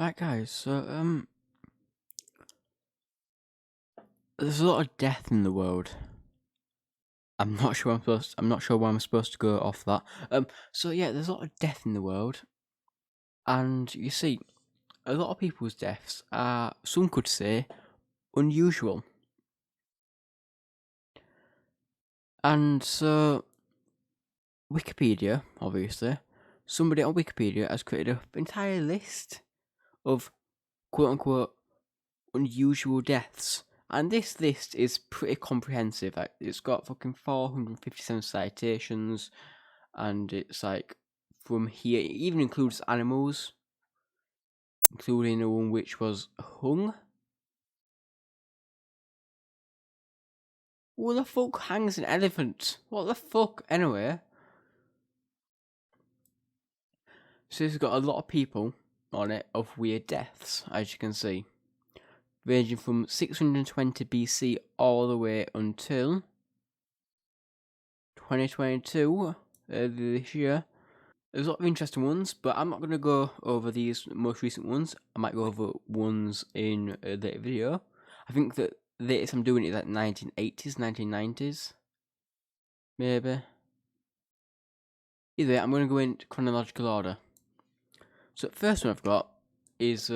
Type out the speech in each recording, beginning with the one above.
Right, guys. So there's a lot of death in the world. I'm not sure where I'm supposed to go off that. So yeah, there's a lot of death in the world, and you see, a lot of people's deaths are, some could say, unusual. And so, Wikipedia, obviously, somebody on Wikipedia has created an entire list of quote unquote unusual deaths. And this list is pretty comprehensive. Like, it's got fucking 457 citations, and it's like from here, it even includes animals, including the one which was hung. Who the fuck hangs an elephant? What the fuck? Anyway, so it's got a lot of people on it of weird deaths, as you can see, ranging from 620 BC all the way until 2022, this year. There's a lot of interesting ones, but I'm not going to go over these most recent ones. I might go over ones in a later video. I think that the latest I'm doing is like 1980s, 1990s, maybe. Either way, I'm going to go in chronological order. So the first one I've got is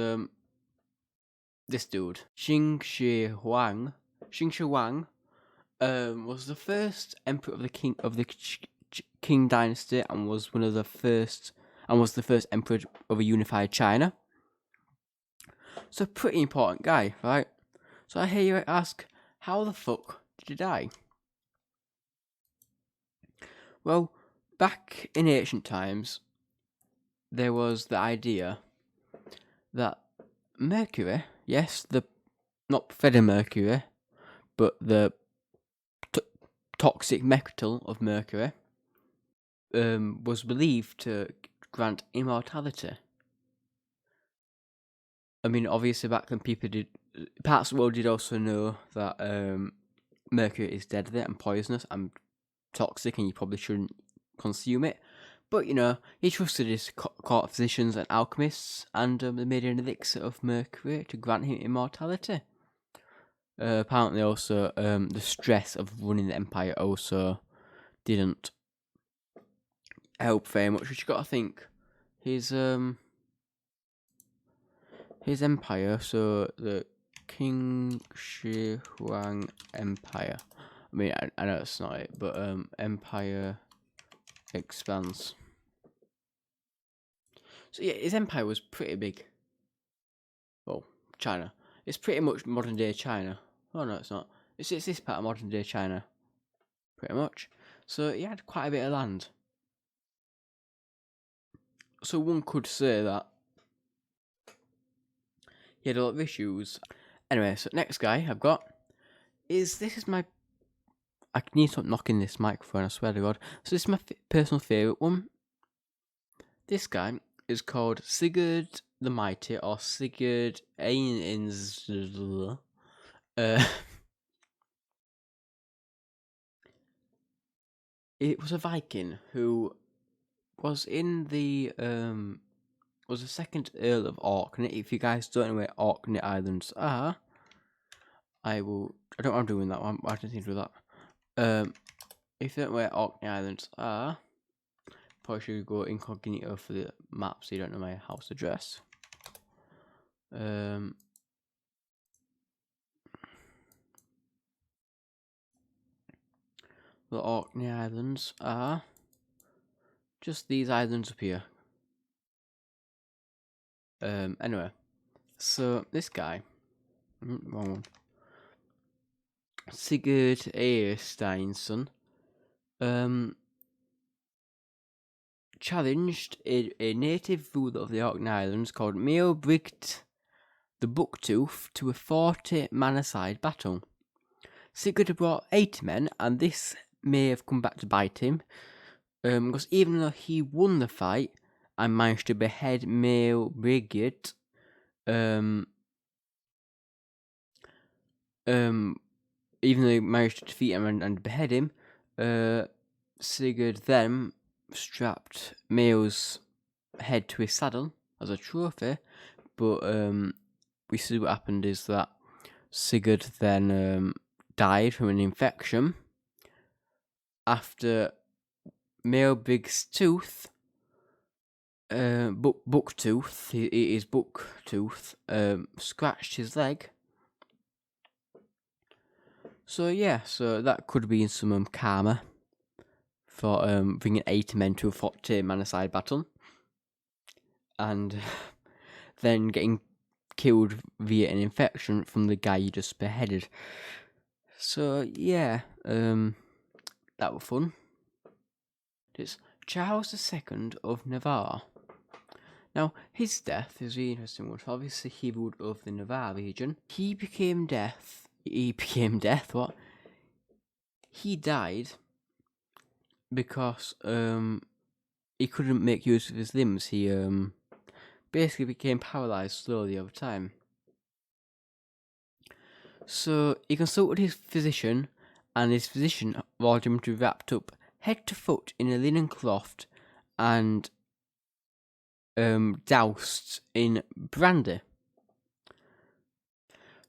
this dude, Qin Shi Huang. Qin Shi Huang was the first emperor of the Qing dynasty, and was the first emperor of a unified China. So pretty important guy, right? So I hear you ask, how the fuck did he die? Well, back in ancient times, there was the idea that Mercury, yes, not Freddie Mercury, but the toxic metal of Mercury, was believed to grant immortality. I mean, obviously back then parts of the world did also know that Mercury is deadly and poisonous and toxic, and you probably shouldn't consume it. But he trusted his court physicians and alchemists, and they made an elixir of Mercury to grant him immortality. Apparently, also the stress of running the empire also didn't help very much. Which you got to think, his empire, so the Qin Shi Huang Empire. I mean, I know it's not it, but empire expands. So yeah, his empire was pretty big. Well, China. It's pretty much modern day China. Oh no, it's not. It's this part of modern day China. Pretty much. So he had quite a bit of land. So one could say that he had a lot of issues. Anyway, so next guy I've got is my. I need to stop knocking this microphone, I swear to God. So this is my personal favourite one. This guy is called Sigurd the Mighty, or Sigurd Eyesteinsson. It was a Viking who was in the was the second Earl of Orkney. If you guys don't know where Orkney Islands are, I don't know what I'm doing that one. I don't think to do that. If you don't know where Orkney Islands are, probably should go incognito for the map so you don't know my house address. The Orkney Islands are just these islands up here. Anyway, so this guy, wrong one. Sigurd Eyesteinsson, challenged a native ruler of the Orkney Islands called Brigt the Bucktooth to a 40-man-a-side battle. Sigurd had brought 80 men, and this may have come back to bite him, because even though he won the fight and managed to behead Brigt, even though he managed to defeat him and behead him, Sigurd then strapped Mayo's head to his saddle as a trophy, but we see what happened is that Sigurd then died from an infection after Maelbrig's tooth, Bucktooth, his Bucktooth, scratched his leg. So yeah, so that could be some karma for bringing 80 men to a 40-man-a-side battle, and then getting killed via an infection from the guy you just beheaded. So yeah, that was fun. It's Charles II of Navarre. Now, his death is really interesting one. Obviously, he ruled over the Navarre region. He became death. What? He died because he couldn't make use of his limbs. He basically became paralyzed slowly over time. So he consulted his physician, and his physician ordered him to be wrapped up head to foot in a linen cloth and doused in brandy.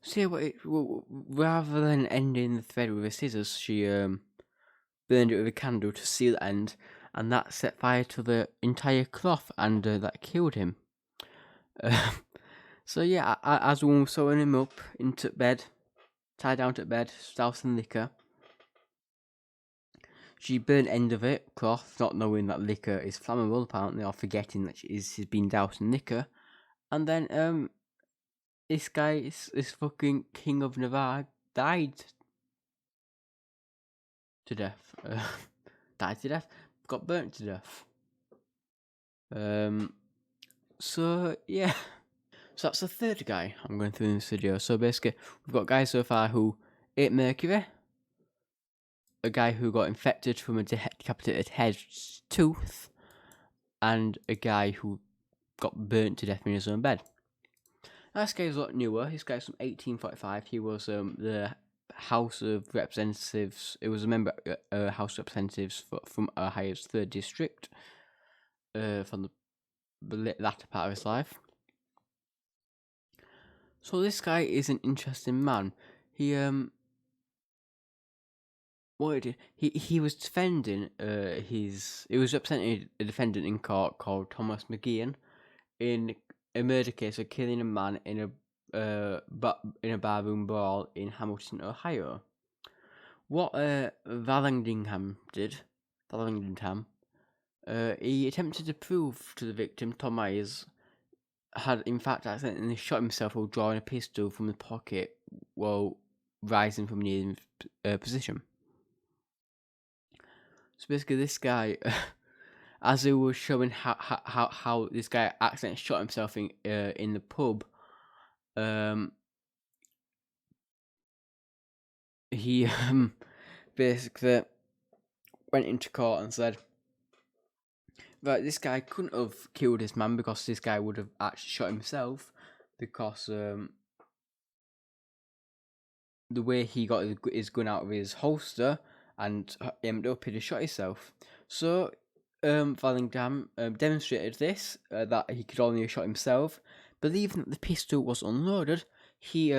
So yeah, rather than ending the thread with her scissors, she burned it with a candle to seal the end, and that set fire to the entire cloth, and that killed him. So yeah, as one was sewing him up into bed, tied down to bed, doused in liquor, she burned end of it, cloth, not knowing that liquor is flammable apparently, or forgetting that she's been doused in liquor, and then this guy, this fucking King of Navarre, died to death. Got burnt to death. So yeah. So that's the third guy I'm going through in this video. So basically, we've got guys so far who ate mercury, a guy who got infected from a decapitated head's tooth, and a guy who got burnt to death in his own bed. Now, this guy's a lot newer. This guy's from 1845. He was the House of Representatives. It was a member of House of Representatives from Ohio's 3rd District from the latter part of his life. So this guy is an interesting man. He what did he was defending he was representing a defendant in court called Thomas McGeehan in a murder case of killing a man in a barroom brawl in Hamilton, Ohio. What Vallandigham did, he attempted to prove to the victim Tom Myers had in fact accidentally shot himself while drawing a pistol from the pocket while rising from a kneeling position. So basically, this guy, as he was showing how this guy accidentally shot himself in the pub, he basically went into court and said that this guy couldn't have killed his man because this guy would have actually shot himself, because the way he got his gun out of his holster and aimed up, he'd have shot himself. So Vallandigham demonstrated this, that he could only have shot himself. Believing that the pistol was unloaded, he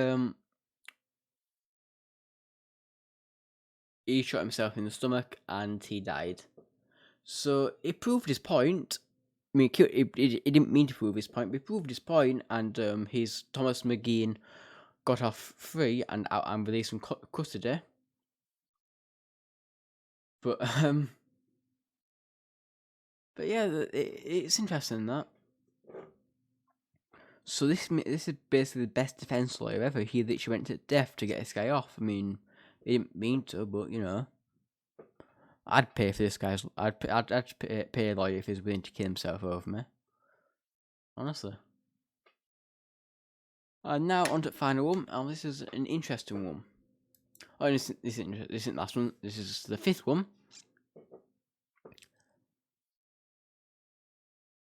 shot himself in the stomach and he died. So he proved his point. I mean, he didn't mean to prove his point, but he proved his point, and his Thomas McGeehan got off free and out and released from custody. But yeah, it's interesting that. So this is basically the best defense lawyer ever. He literally went to death to get this guy off. I mean, he didn't mean to, but you know, I'd pay for this guy's. I'd pay a lawyer if he's willing to kill himself over me. Honestly. And now on to the final one. And this is an interesting one. Oh, this isn't the last one. This is the 5th one.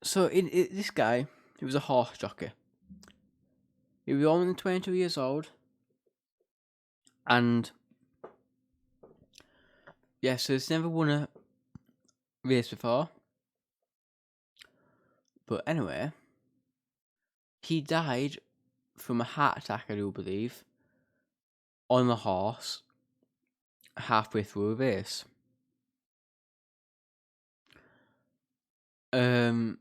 So this guy, he was a horse jockey. He was only 22 years old. And yeah, so he's never won a race before. But anyway, he died from a heart attack, I do believe, on the horse halfway through a race. And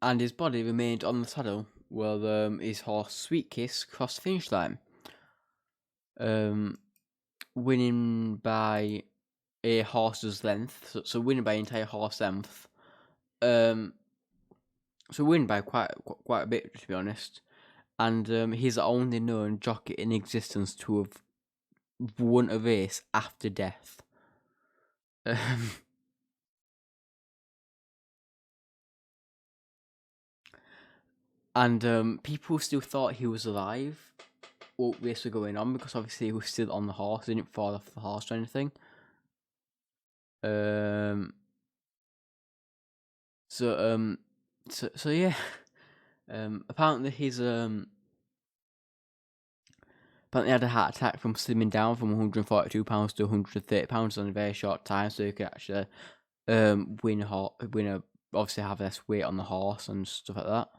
his body remained on the saddle while his horse Sweet Kiss crossed the finish line, winning by a horse's length. So winning by entire horse length. So winning by quite a bit, to be honest. And he's the only known jockey in existence to have won a race after death. And people still thought he was alive while race was going on, because obviously he was still on the horse. He didn't fall off the horse or anything. So yeah. Apparently he's apparently had a heart attack from slimming down from 142 pounds to 130 pounds in a very short time, so he could actually obviously have less weight on the horse and stuff like that.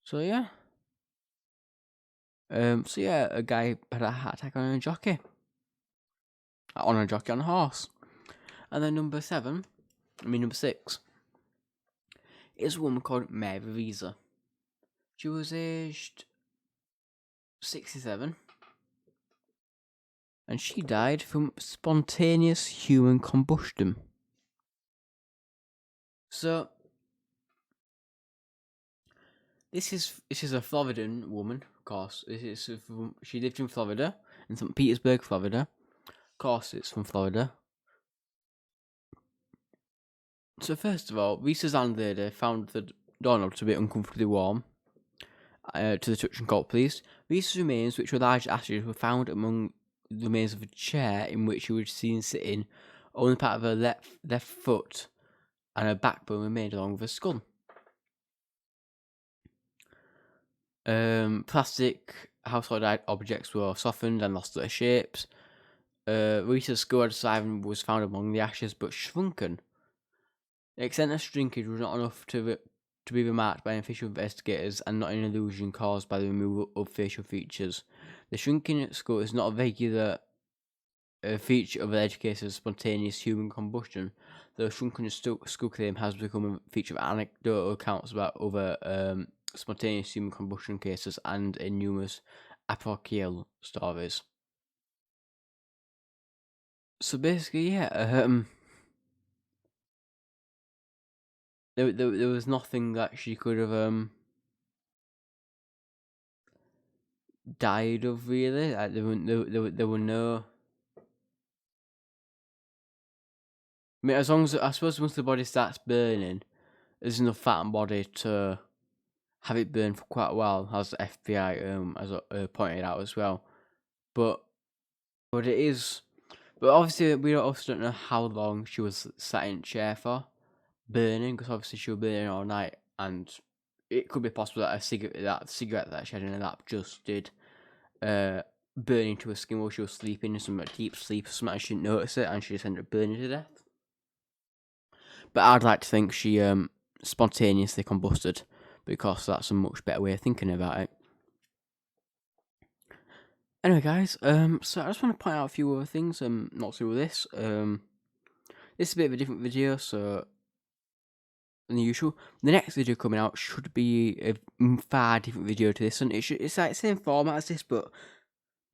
So yeah. A guy had a heart attack on a jockey. On a horse. And then number 6 is a woman called Mary Reeser. She was aged 67. And she died from spontaneous human combustion. So this is a Floridian woman, of course. She lived in Florida, in St. Petersburg, Florida. Of course, it's from Florida. So first of all, Reeser's landlady found the doorknob to be uncomfortably warm. To the touch and cold police. Reeser's remains, which were large ashes, were found among the remains of a chair in which she was seen sitting. Only part of her left foot and her backbone remained along with her skull. Plastic household objects were softened and lost their shapes. Reeser's skull was found among the ashes, but shrunken. The extent of shrinkage was not enough to be remarked by official investigators, and not an illusion caused by the removal of facial features. The shrinking skull is not a regular feature of alleged cases of spontaneous human combustion. The shrunken skull claim has become a feature of anecdotal accounts about other spontaneous human combustion cases and in numerous apocryphal stories. So basically, yeah, there was nothing that she could have died of, really. Like, there were no. I mean, I suppose once the body starts burning, there's enough fat and body to have it burn for quite a while, as the FBI has pointed out as well. But it is. But obviously, we also don't know how long she was sat in a chair for, burning, because obviously she was burning all night, and it could be possible that that cigarette that she had in her lap just did burn into her skin while she was sleeping in some deep sleep or something, and she didn't notice it, and she just ended up burning to death. But I'd like to think she spontaneously combusted, because that's a much better way of thinking about it. Anyway, guys, so I just want to point out a few other things, not to do with this. This is a bit of a different video, so than the usual. The next video coming out should be a far different video to this, and it's like the same format as this, but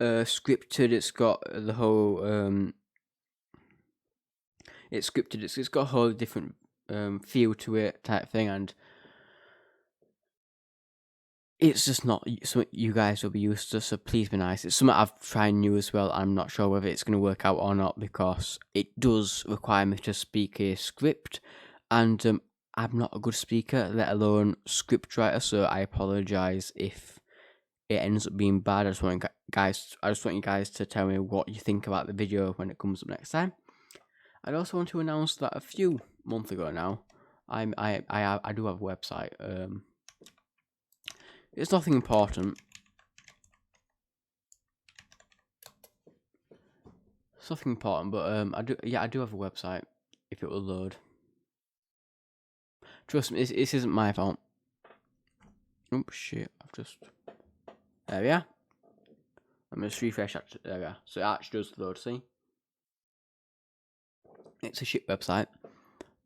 scripted. It's got the whole it's scripted. It's got a whole different feel to it, type thing, and it's just not something you guys will be used to, so please be nice. It's something I've tried new as well. I'm not sure whether it's going to work out or not, because it does require me to speak a script, and I'm not a good speaker, let alone script writer, so I apologise if it ends up being bad. I just want you guys to tell me what you think about the video when it comes up next time. I'd also want to announce that a few months ago now, I do have a website. It's nothing important. It's nothing important, but I do have a website. If it will load, trust me, this isn't my fault. Oh shit! There we are. Let me just refresh that. There we are. So it actually does load, see? It's a shit website.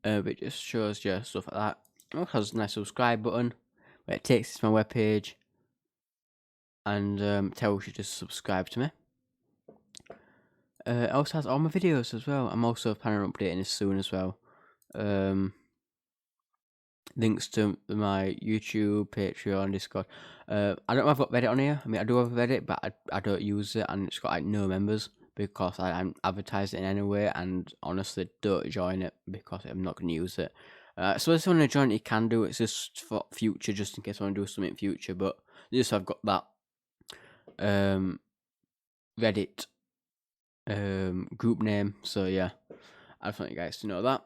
But it just shows you stuff like that. It also has a nice subscribe button where it takes you to my webpage and tells you to subscribe to me. It also has all my videos as well. I'm also planning on updating this soon as well. Links to my YouTube, Patreon, Discord. I don't have Reddit on here. I mean, I do have Reddit, but I don't use it, and it's got like no members because I haven't advertised it in any way, and honestly, don't join it because I'm not going to use it. So if you want to join it, you can do it. It's just for future, just in case I want to do something in future. But just I've got that Reddit group name. So yeah, I just want you guys to know that.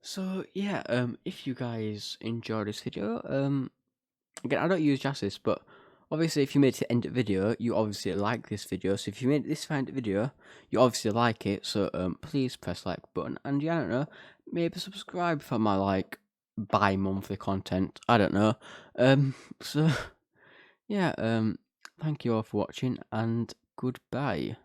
So yeah, if you guys enjoy this video, again, I don't use justice, but obviously if you made it to the end of the video, you obviously like this video. So if you made it this far into the video, you obviously like it. So please press like button, and yeah, I don't know, maybe subscribe for my like bi-monthly content. I don't know. So yeah, thank you all for watching, and goodbye.